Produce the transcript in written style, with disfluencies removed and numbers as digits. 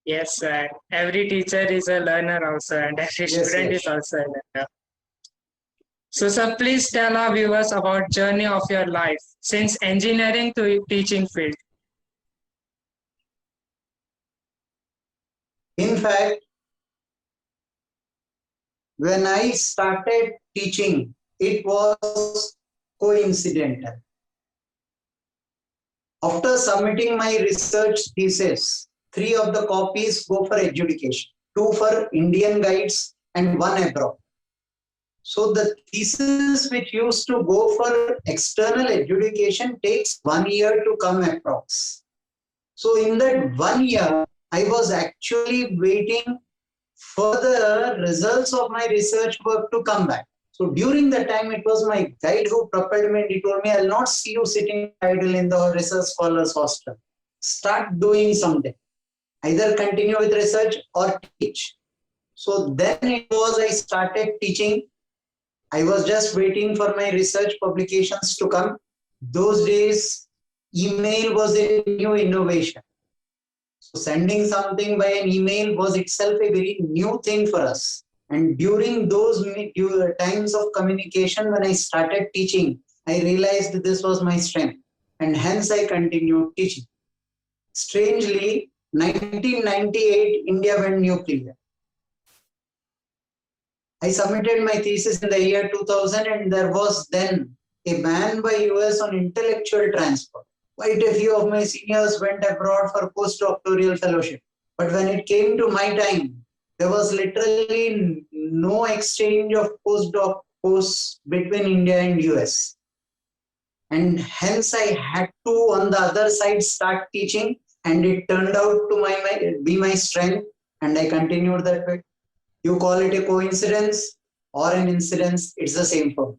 Yes, sir. Every teacher is a learner also, and every Yes, student yes. is also a learner. So, sir, please tell our viewers about journey of your life since engineering to teaching field. In fact, when I started teaching, it was coincidental. After submitting my research thesis, 3 of the copies go for adjudication, 2 for Indian guides and 1 abroad. So the thesis which used to go for external adjudication takes 1 year to come approx. So in that 1 year, I was actually waiting for the results of my research work to come back. So during that time, it was my guide who propelled me and he told me, I'll not see you sitting idle in the research scholars hostel. Start doing something. Either continue with research or teach. So then it was I started teaching. I was just waiting for my research publications to come. Those days, email was a new innovation. So sending something by an email was itself a very new thing for us. And during those times of communication, when I started teaching, I realized this was my strength. And hence I continued teaching. Strangely, 1998, India went nuclear. I submitted my thesis in the year 2000 and there was then a ban by US on intellectual transfer. Quite a few of my seniors went abroad for postdoctoral fellowship. But when it came to my time, there was literally no exchange of postdoc posts between India and US. And hence I had to, on the other side, start teaching, and it turned out to be my strength, and I continued that way. You call it a coincidence or an incidence, it's the same for me.